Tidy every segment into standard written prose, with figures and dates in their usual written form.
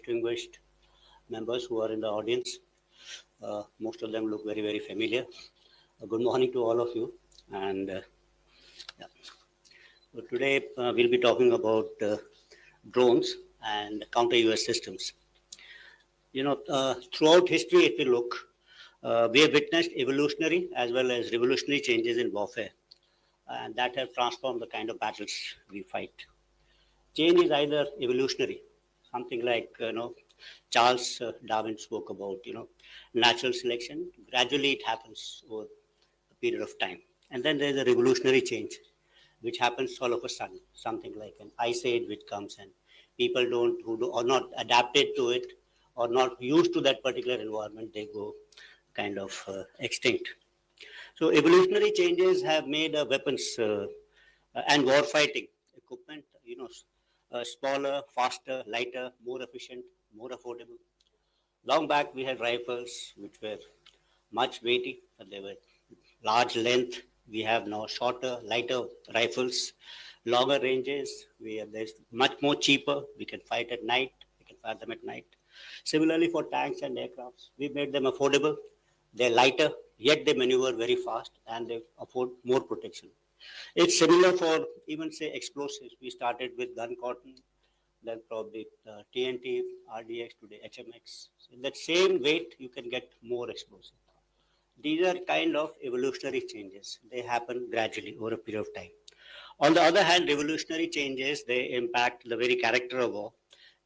distinguished members who are in the audience. Most of them look very, very familiar. Good morning to all of you. And yeah. So today we'll be talking about drones and counter US systems. Throughout history, if we look, we have witnessed evolutionary as well as revolutionary changes in warfare, and that have transformed the kind of battles we fight. Change is either evolutionary, something like Charles Darwin spoke about, natural selection. Gradually, it happens over a period of time, and then there's a revolutionary change, which happens all of a sudden, something like an ice age which comes and people are not adapted to it or not used to that particular environment, they go kind of extinct. So evolutionary changes have made weapons and war fighting equipment, smaller, faster, lighter, more efficient, more affordable. Long back, we had rifles which were much weighty, but they were large length. We have now shorter, lighter rifles, longer ranges. There's much more cheaper. We can fight at night. We can fire them at night. Similarly, for tanks and aircrafts, we made them affordable. They're lighter, yet they maneuver very fast and they afford more protection. It's similar for even say explosives. We started with gun cotton, then probably TNT, RDX, today HMX. So in that same weight, you can get more explosive. These are kind of evolutionary changes. They happen gradually over a period of time. On the other hand, revolutionary changes, they impact the very character of war,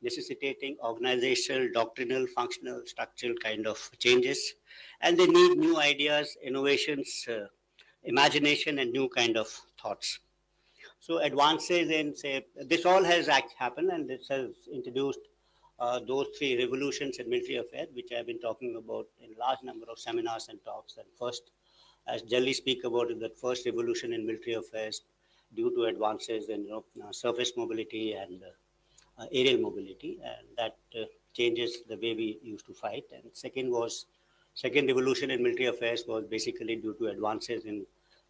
necessitating organizational, doctrinal, functional, structural kind of changes. And they need new ideas, innovations, imagination, and new kind of thoughts. So advances in, say, this all has happened, and this has introduced those three revolutions in military affairs, which I've been talking about in large number of seminars and talks. And first, as generally speak about it, that first revolution in military affairs due to advances in surface mobility and aerial mobility, and that changes the way we used to fight. And second revolution in military affairs was basically due to advances in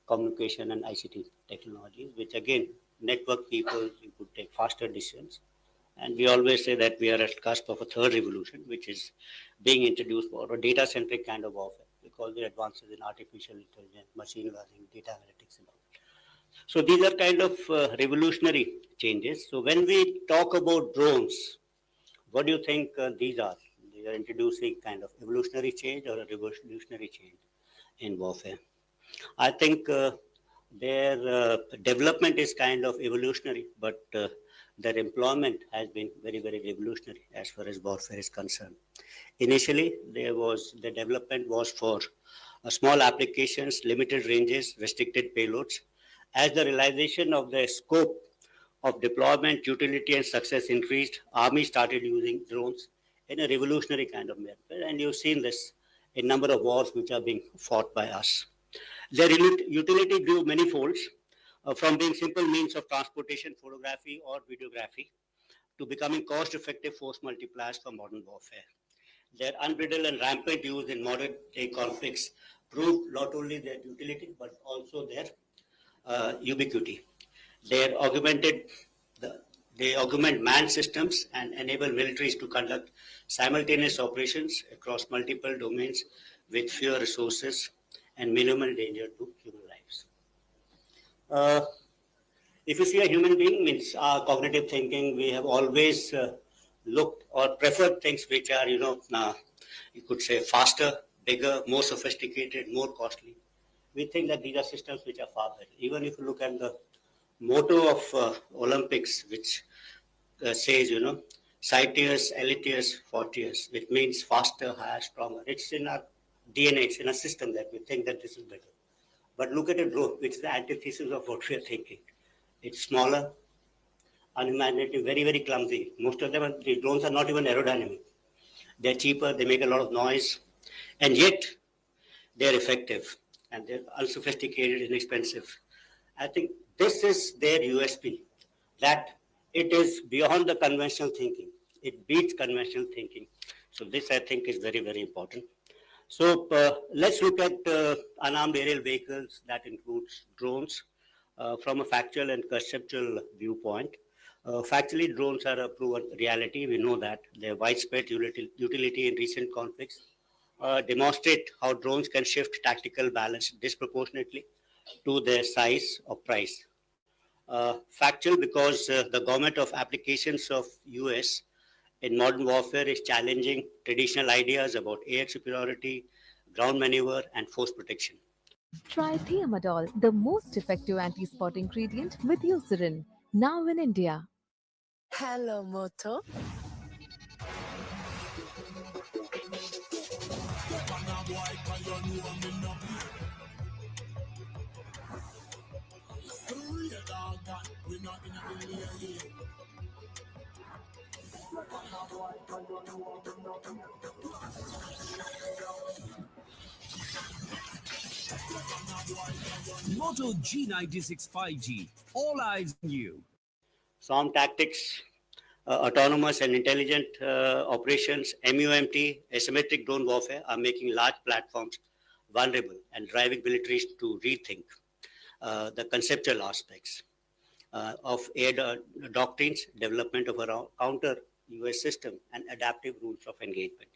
communication and ICT technologies, which again network people, you could take faster decisions. And we always say that we are at the cusp of a third revolution, which is being introduced for a data-centric kind of warfare, because the advances in artificial intelligence, machine learning, data analytics, and all. So these are kind of revolutionary changes. So when we talk about drones, what do you think these are? They are introducing kind of evolutionary change or a revolutionary change in warfare. I think their development is kind of evolutionary, but their employment has been very, very revolutionary as far as warfare is concerned. Initially, the development was for small applications, limited ranges, restricted payloads. As the realization of the scope of deployment, utility, and success increased, armies started using drones in a revolutionary kind of manner. And you've seen this in number of wars which are being fought by us. Their utility grew many folds, from being simple means of transportation, photography, or videography, to becoming cost-effective force multipliers for modern warfare. Their unbridled and rampant use in modern-day conflicts proved not only their utility, but also their ubiquity. They augment manned systems and enable militaries to conduct simultaneous operations across multiple domains with fewer resources and minimal danger to human lives. If you see a human being, means our cognitive thinking, we have always looked or preferred things which are, you could say faster, bigger, more sophisticated, more costly. We think that these are systems which are far better. Even if you look at the motto of Olympics, which says, Citius, Elitius, Fortius, which means faster, higher, stronger. It's in our DNA, it's in our system that we think that this is better. But look at a drone, which is the antithesis of what we are thinking. It's smaller, unimaginative, very, very clumsy. Most of them, the drones are not even aerodynamic. They're cheaper, they make a lot of noise, and yet they're effective and they're unsophisticated, inexpensive. I think this is their USP, that it is beyond the conventional thinking. It beats conventional thinking. So this, I think, is very, very important. So let's look at unarmed aerial vehicles. That includes drones from a factual and conceptual viewpoint. Factually, drones are a proven reality. We know that their widespread utility in recent conflicts demonstrate how drones can shift tactical balance disproportionately to their size or price. Factual because the government of applications of US in modern warfare is challenging traditional ideas about air superiority, ground maneuver, and force protection. Try Thiamadol, the most effective anti-spot ingredient with Eucerin, now in India. Hello, Moto. Moto G96 5G. All eyes on you. Swarm tactics, autonomous and intelligent operations, MUMT, asymmetric drone warfare are making large platforms vulnerable and driving militaries to rethink the conceptual aspects of air doctrines, development of a counter US system, and adaptive rules of engagement.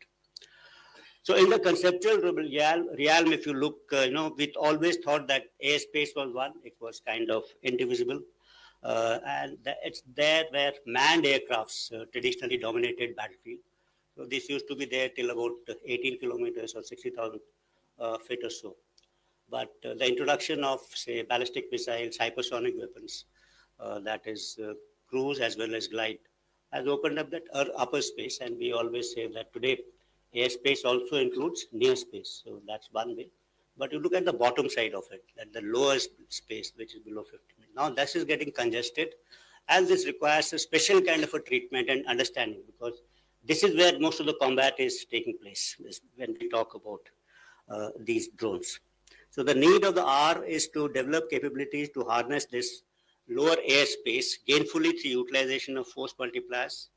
So in the conceptual realm, if you look, we always thought that airspace was one. It was kind of indivisible. It's there where manned aircrafts traditionally dominated battlefield. So this used to be there till about 18 kilometers or 60,000 feet or so. But the introduction of, say, ballistic missiles, hypersonic weapons, that is cruise as well as glide, has opened up that upper space. And we always say that today airspace also includes near space. So that's one way. But you look at the bottom side of it, at the lowest space, which is below 50. Now this is getting congested, and this requires a special kind of a treatment and understanding, because this is where most of the combat is taking place when we talk about these drones. So the need of the hour is to develop capabilities to harness this lower airspace gainfully through utilization of force multipliers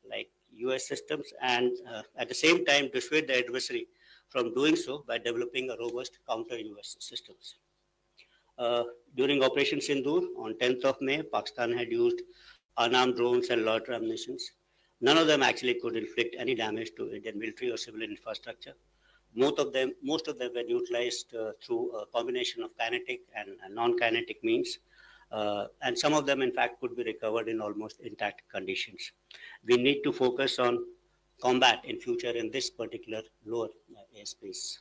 like US systems, and at the same time dissuade the adversary from doing so by developing a robust counter US systems. During Operation Sindoor on 10th of May, Pakistan had used unarmed drones and loiter ammunitions. None of them actually could inflict any damage to Indian military or civilian infrastructure. Most of them were utilized through a combination of kinetic and non-kinetic means, and some of them, in fact, could be recovered in almost intact conditions. We need to focus on combat in future in this particular lower airspace.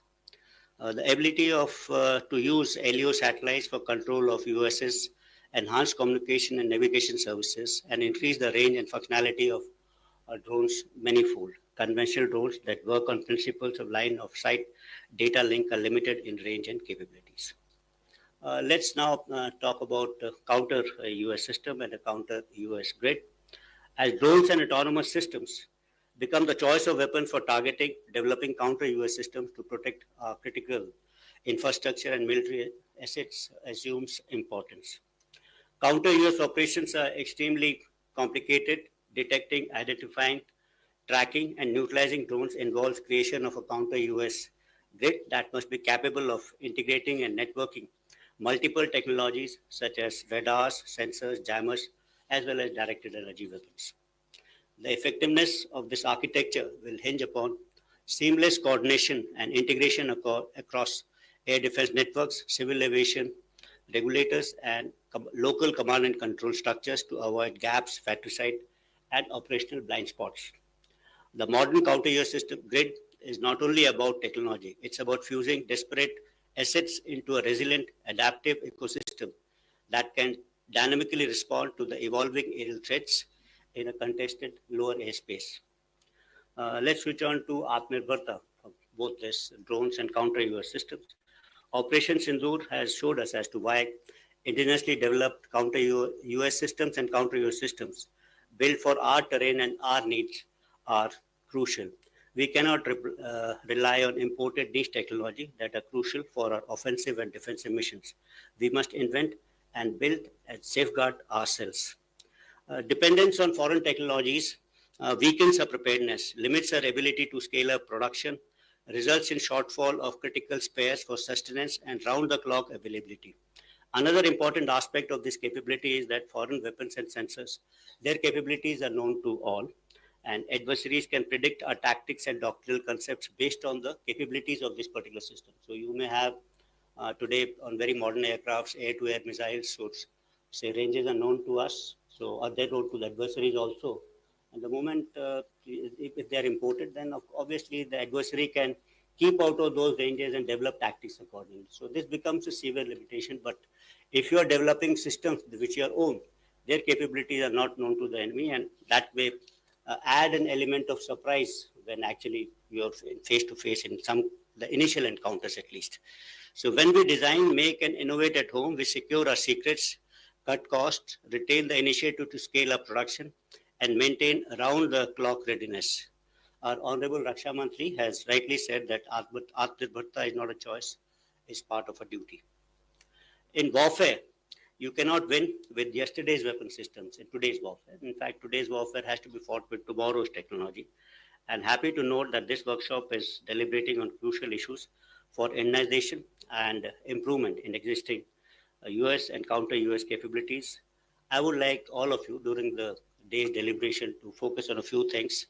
The ability to use LEO satellites for control of USS, enhance communication and navigation services, and increase the range and functionality of drones manifold. Conventional drones that work on principles of line of sight data link are limited in range and capabilities. Let's now talk about counter US system and a counter US grid. As drones and autonomous systems become the choice of weapons for targeting, developing counter US systems to protect our critical infrastructure and military assets assumes importance. Counter US operations are extremely complicated. Detecting, identifying, tracking, and neutralizing drones involves creation of a counter US grid that must be capable of integrating and networking multiple technologies such as radars, sensors, jammers, as well as directed energy weapons. The effectiveness of this architecture will hinge upon seamless coordination and integration across air defense networks, civil aviation regulators, and local command and control structures to avoid gaps, fratricide, and operational blind spots. The modern counter-UAS system grid is not only about technology, it's about fusing disparate assets into a resilient, adaptive ecosystem that can dynamically respond to the evolving aerial threats in a contested lower airspace. Let's return to Atmanirbharta of both this drones and counter-UAS systems. Operation Sindoor has showed us as to why indigenously developed counter-UAS systems and counter-UAS systems built for our terrain and our needs are crucial. We cannot rely on imported niche technology that are crucial for our offensive and defensive missions. We must invent and build and safeguard ourselves. Dependence on foreign technologies weakens our preparedness, limits our ability to scale up production, results in shortfall of critical spares for sustenance and round-the-clock availability. Another important aspect of this capability is that foreign weapons and sensors, their capabilities are known to all, and adversaries can predict our tactics and doctrinal concepts based on the capabilities of this particular system. So you may have today on very modern aircrafts, air-to-air missiles, so say ranges are known to us, so are they known to the adversaries also? And the moment if they are imported, then obviously the adversary can keep out of those ranges and develop tactics accordingly. So this becomes a severe limitation. But if you are developing systems which you own, their capabilities are not known to the enemy, and that way add an element of surprise when actually you're face to face in some the initial encounters at least. So when we design, make, and innovate at home, we secure our secrets, cut costs, retain the initiative to scale up production, and maintain round-the-clock readiness. Our Honorable Raksha Mantri has rightly said that Atmanirbharta is not a choice, it's part of a duty. In warfare, you cannot win with yesterday's weapon systems in today's warfare. In fact, today's warfare has to be fought with tomorrow's technology. And happy to note that this workshop is deliberating on crucial issues for Indonesian and improvement in existing US and counter US capabilities. I would like all of you during the day's deliberation to focus on a few things.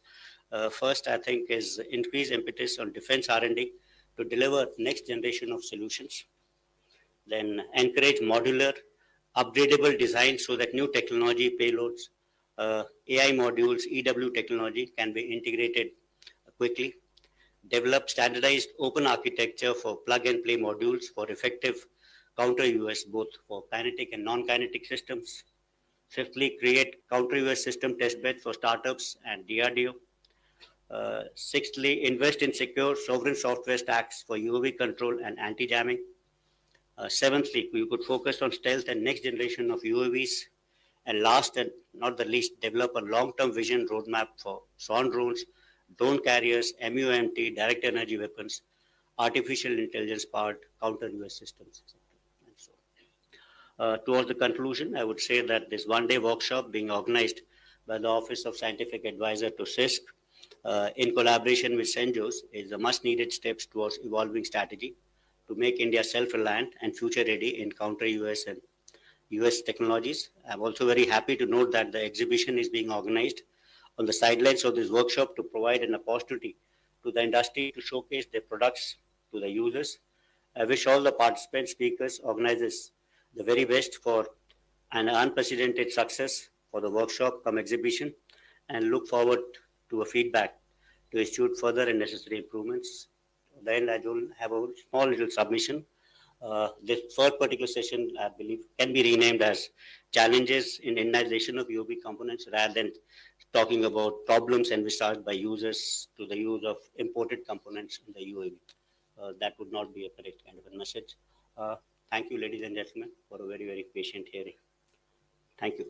First, I think, is increase impetus on defense R&D to deliver next generation of solutions. Then encourage modular, upgradable design so that new technology payloads, AI modules, EW technology can be integrated quickly. Develop standardized open architecture for plug and play modules for effective counter US, both for kinetic and non-kinetic systems. Fifthly, create counter US system testbeds for startups and DRDO. Sixthly, invest in secure sovereign software stacks for UAV control and anti-jamming. Seventhly, we could focus on stealth and next generation of UAVs. And last and not the least, develop a long-term vision roadmap for swarm drones, drone carriers, MUMT, direct energy weapons, artificial intelligence powered counter US systems, etc. And so towards the conclusion, I would say that this one-day workshop being organized by the Office of Scientific Advisor to CISC in collaboration with CENJOS is a much-needed steps towards evolving strategy to make India self-reliant and future-ready in counter-US and US technologies. I'm also very happy to note that the exhibition is being organized on the sidelines of this workshop to provide an opportunity to the industry to showcase their products to the users. I wish all the participants, speakers, organizers the very best for an unprecedented success for the workshop come exhibition, and look forward to a feedback to institute further and necessary improvements. Then I will have a small little submission. This third particular session, I believe, can be renamed as Challenges in Indonization of UAV Components rather than talking about problems envisaged by users to the use of imported components in the UAV. That would not be a correct kind of a message. Thank you, ladies and gentlemen, for a very, very patient hearing. Thank you.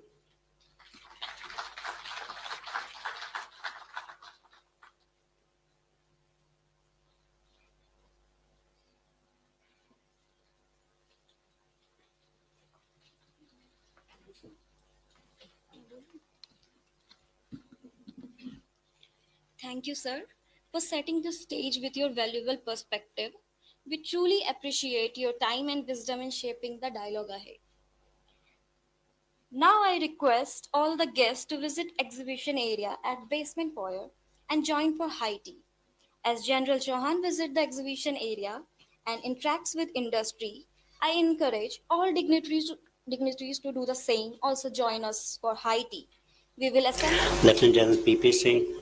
Thank you, sir, for setting the stage with your valuable perspective. We truly appreciate your time and wisdom in shaping the dialogue ahead. Now I request all the guests to visit exhibition area at basement foyer and join for high tea. As General Chauhan visits the exhibition area and interacts with industry, I encourage all dignitaries to do the same. Also join us for high tea. We will assemble. Lieutenant General P.P. Singh,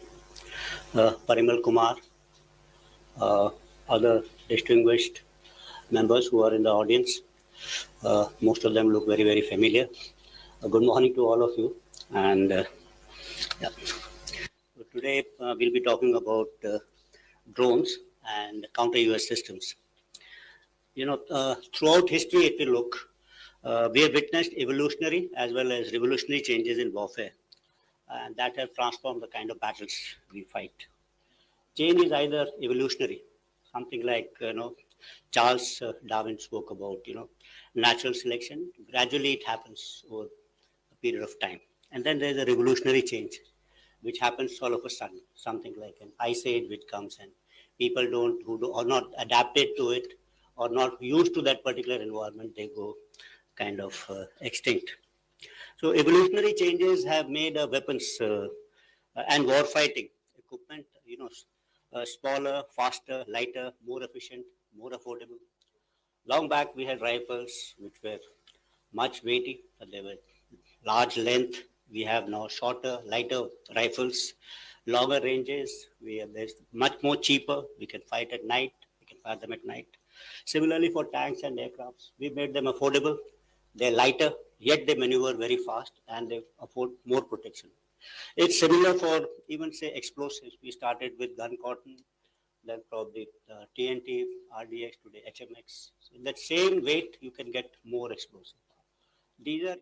Parimal Kumar, other distinguished members who are in the audience. Most of them look very, very familiar. Good morning to all of you. And yeah. So today we'll be talking about drones and counter US systems. Throughout history, if you look, we have witnessed evolutionary as well as revolutionary changes in warfare, and that have transformed the kind of battles we fight. Change is either evolutionary, something like Charles Darwin spoke about, natural selection. Gradually, it happens over a period of time, and then there's a revolutionary change, which happens all of a sudden, something like an ice age which comes, and people are not adapted to it or not used to that particular environment, they go kind of extinct. So evolutionary changes have made weapons and war fighting equipment, smaller, faster, lighter, more efficient, more affordable. Long back, we had rifles which were much weighty, but they were large length. We have now shorter, lighter rifles, longer ranges. We have this much more cheaper. We can fight at night. We can fire them at night. Similarly, for tanks and aircrafts, we made them affordable. They're lighter, yet they maneuver very fast and they afford more protection. It's similar for even say explosives. We started with gun cotton, then probably TNT, RDX, today HMX. So in that same weight, you can get more explosive. These are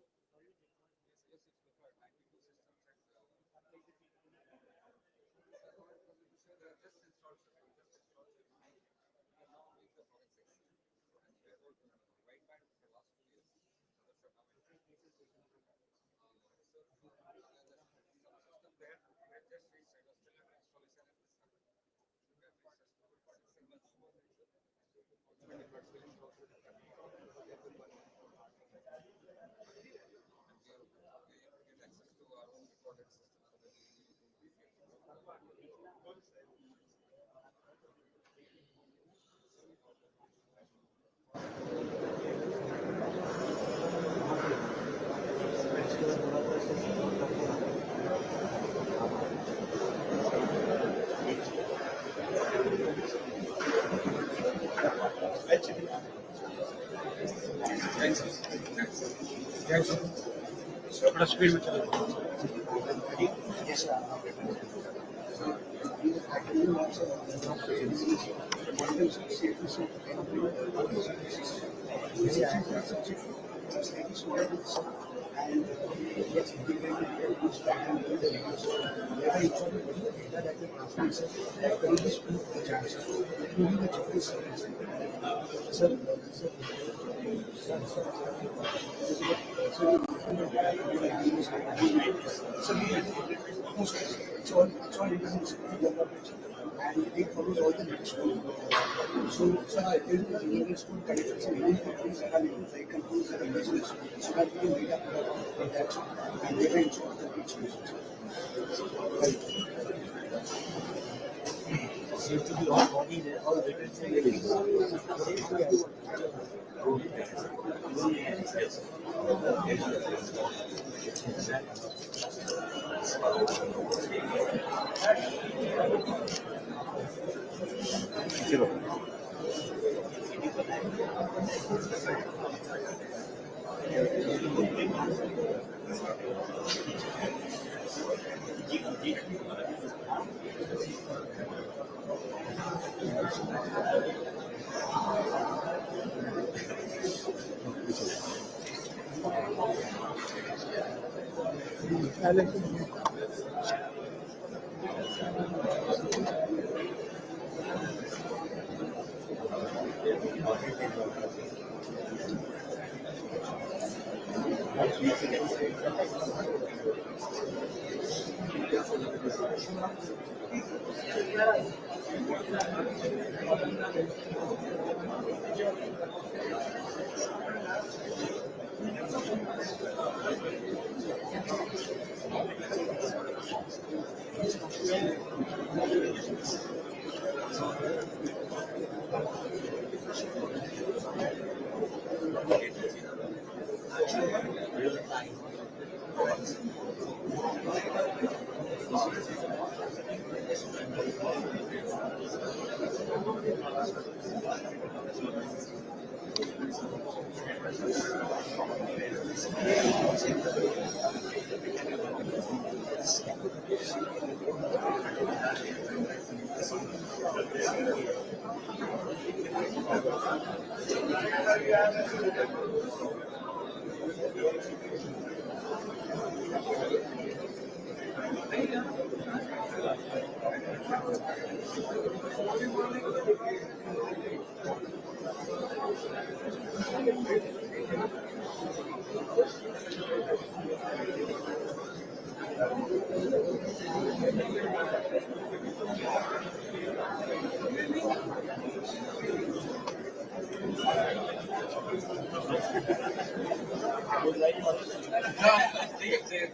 they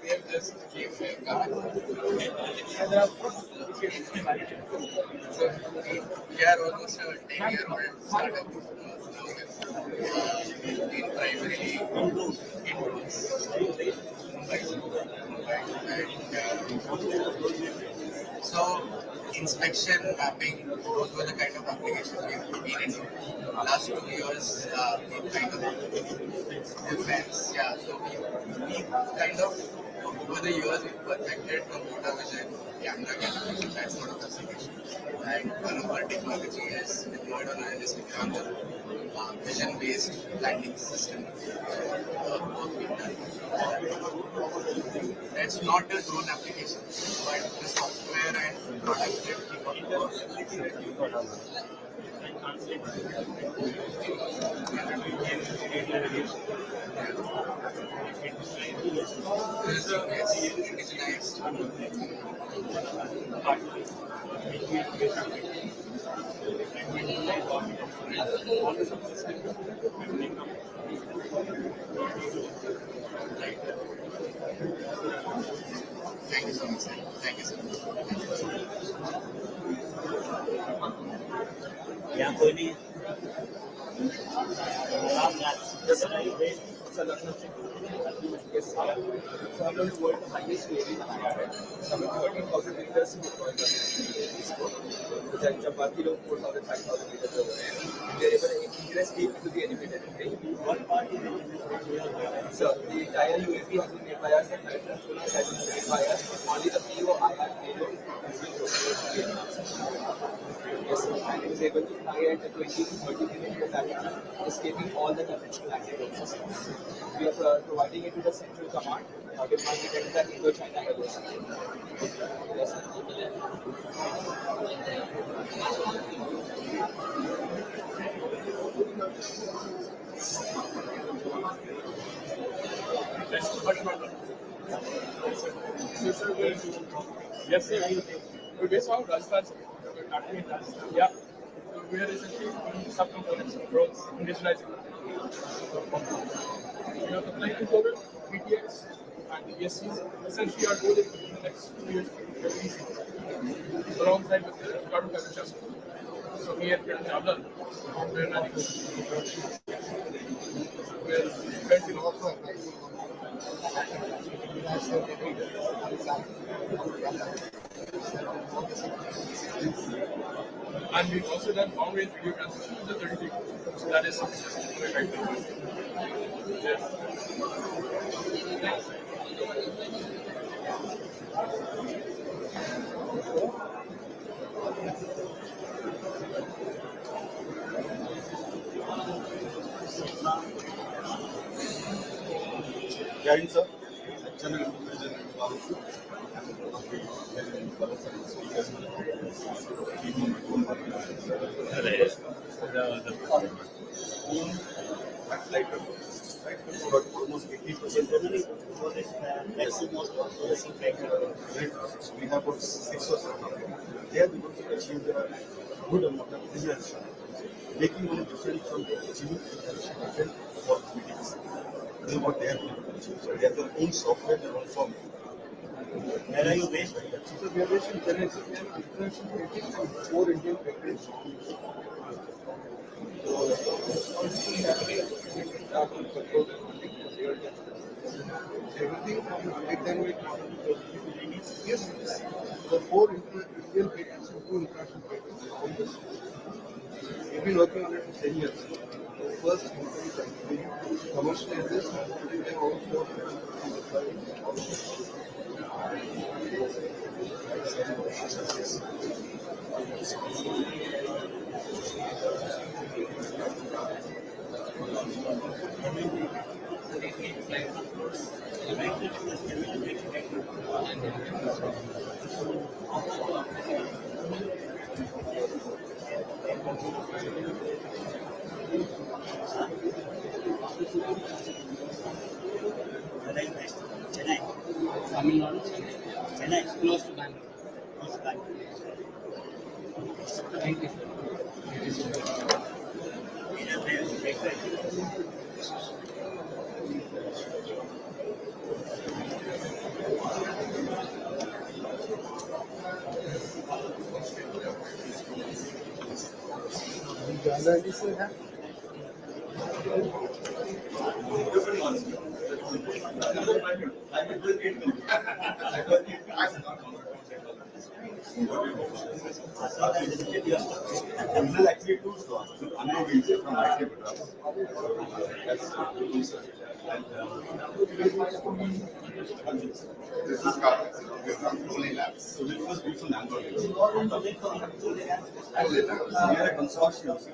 have just came so we are almost a 10-year-old startup now in primarily in drones. So inspection, mapping, those were the kind of applications we've been in. Last 2 years, we kind of defense, yeah. So we kind of over the years we perfected computer vision, camera capability, that sort of application. And one of our technology is deployed on a realistic camera, vision-based landing system. Work being done. That's not a drone application, but the software and product that keep up. Yes, thank you so much, sir. Thank you so much. यहाँ कोई नहीं है। Yes, so I'm going to work the highest wave in India. Some 13,000 meters in the Chapati low 4,000, 5,000 meters over there. They are able to ingress deep into the elevated range. So the entire UAV has been made by us and flight transponders has been made by us. Only the POIR payload has been procured. Yes, and it is able to fly at 20 to 30 kilometers altitude, escaping all the conventional anti-drone systems. We are providing it to the central command, with one detect the Indo-China airways. Yes. Yes, sir. We're based out of Rajasthan, sir. We're starting in Rajasthan. Yeah. So we are essentially doing subcomponents of drones, indigenizing. We are applying to global PTX and the ESCs. Essentially, our goal is in the next 2 years to release alongside with the carbon fiber chassis. So we are getting job done. We're running. We're currently also and we've also done long range video transmission with the 30 feet. So that is something right now. Yes. Jai sir. But almost 80%. We have about 6 or 7 of them. They are able to achieve a good amount of business, making them different from achieving different opportunities. This is what they have been able to achieve. So they have their own software, their own firm. Where are you based? So we are based in Chennai. So we have international ratings and 4 Indian factories. Everything from like dynamic model to yes, the 4 Indian patents and 2 international patents. We've been working on it for 10 years. First, we commercialize this and today they also Chennai. Tamil Nadu, Chennai. close to Bangalore. Close to Bangalore. Thank you. It is very, very, very Jana sir have actually two stores. Anil Chauhan from IIT Madras. That's and this is carpets. We're from Tolly Labs. So we first do some algorithms. Tolly Labs. We are a consortium. So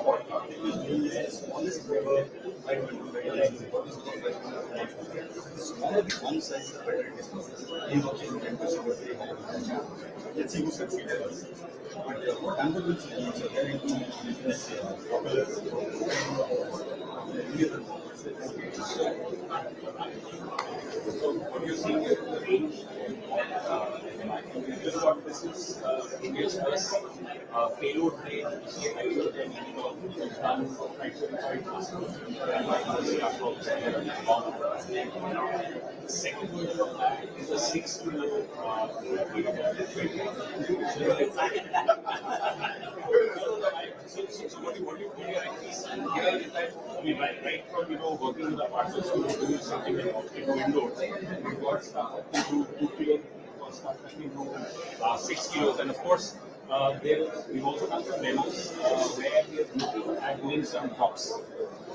what we do is smallest ever. Smaller the one size, the better it is. He's also looking to see what they have. Let's see who succeeds first. But what algorithms we use are very into business popular. So what you're seeing is the range. This is what this is. India's first payload range. Hydrogen is done right to the second version of that is a 6 kilo. So what you do here is we right from working with the partners to do something like windows. We've got stuff to do 2 kilos, stuff that we do 6 kilos, and of course we've also done some demos where we are looking at doing some drops.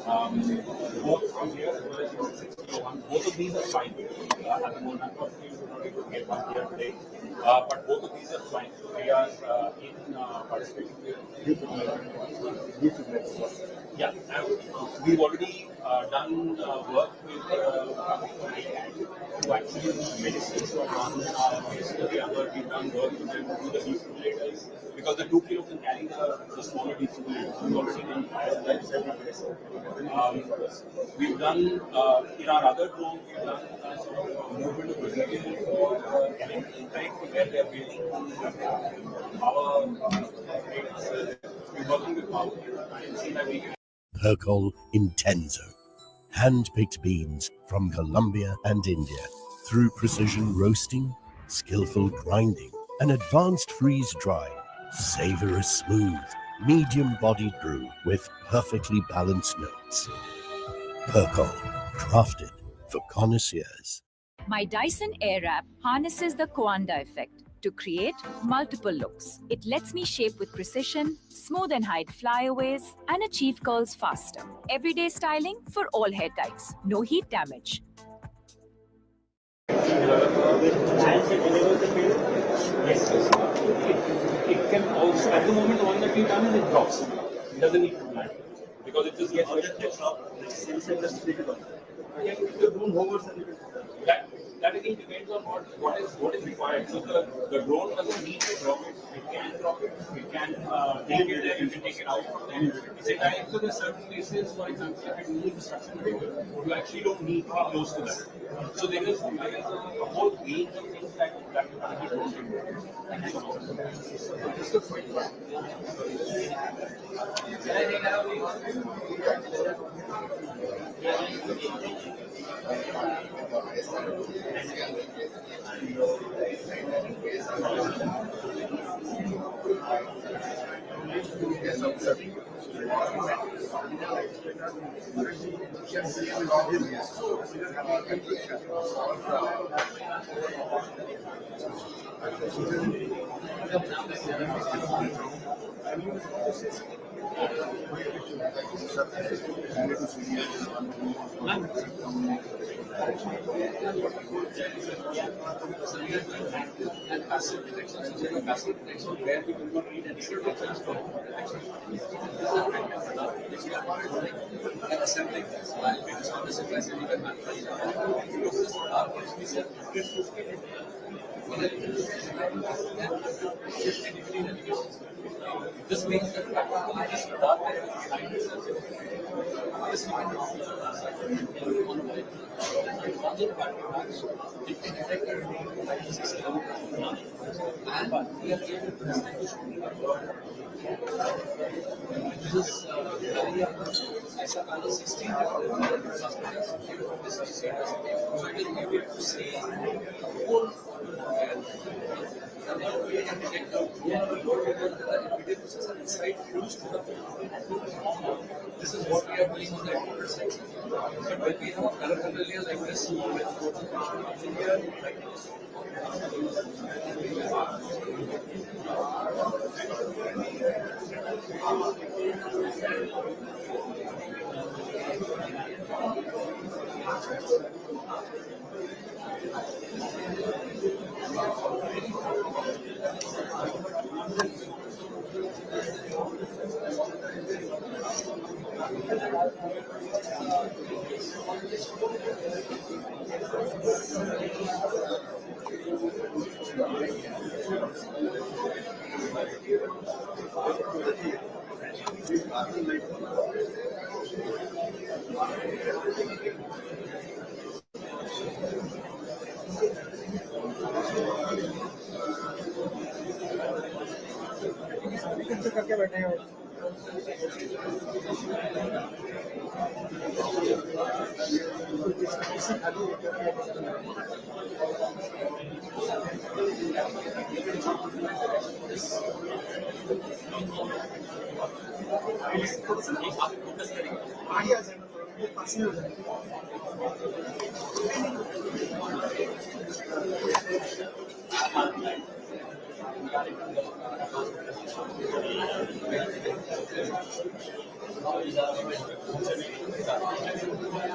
Both from here as well as 6 kilo one. Both of these are fine at the moment. Unfortunately, we were not able to get one here today. But both of these are fine. We are in participating with yeah, we've already done work with who actually do medicines on the other. We've done work with them to do the defibrillators because the 2 kilo can carry the smaller defibrillators. We've already done we've done in our other drone, we've done movement of material for where they're building our we're working with power and see that we can. Percol Intenso, hand-picked beans from Colombia and India. Through precision roasting, skillful grinding, and advanced freeze-drying, savor a smooth, medium-bodied brew with perfectly balanced notes. Percol, crafted for connoisseurs. My Dyson Airwrap harnesses the Coanda effect to create multiple looks. It lets me shape with precision, smooth and hide flyaways, and achieve curls faster. Everyday styling for all hair types. No heat damage. Yes, it can also, at the moment, the one that we've done is it drops. It doesn't need to land because it just gets the drone hovers and that again depends on what is required. So the drone doesn't need to drop it. It can drop it. It can take it there. You can take it out. And it's a time. So there's certain places, for example, if you need construction paper, you actually don't need to be close to that. So there is a whole range of things that you can do. Just a quick one. And passive detection, so passive detection where we will not need any detections from and assembling this. While we just want to supply some even this means that this data behind this and we are able to this is ISA 16 so it is able to see whole This is what we are doing on the enterprise side. But when we have a parallel area like this,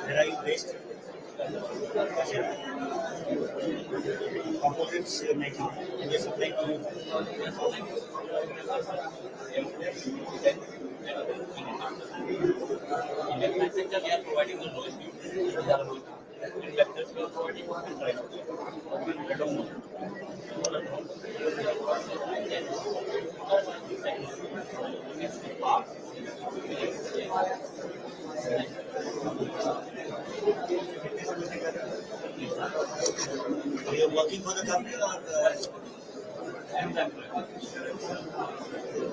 Derived waste components making and they supply to you. In the manufacture, we are providing the lowest yield. In vectors, we are providing the dry I don't know. Are you working for the company or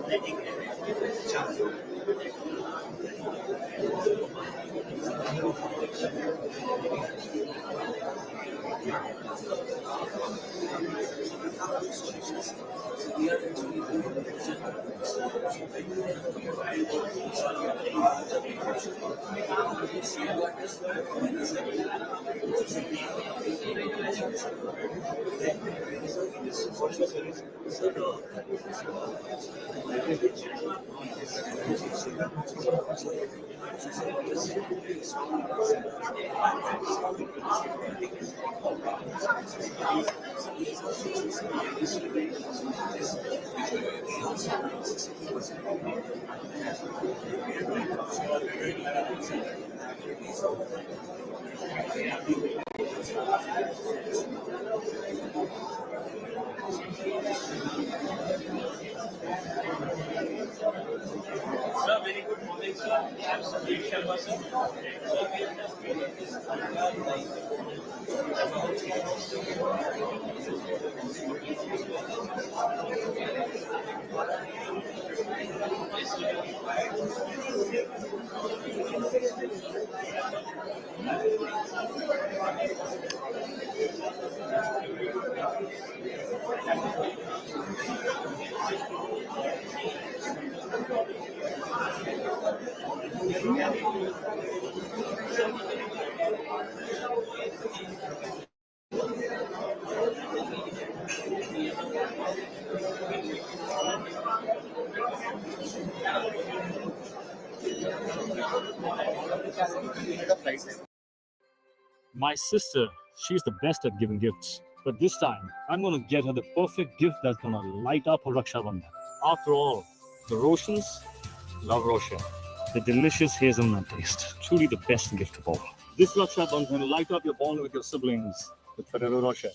letting charge? Sir, very good morning, sir. I'm Sandeep Sharma, sir. My sister, she's the best at giving gifts. But this time, I'm going to get her the perfect gift that's going to light up her Raksha Bandhan. After all, the Roshans love Roshan. The delicious hazelnut taste. Truly the best gift of all. This Raksha Bandhan, light up your bond with your siblings with Ferrero Rocher.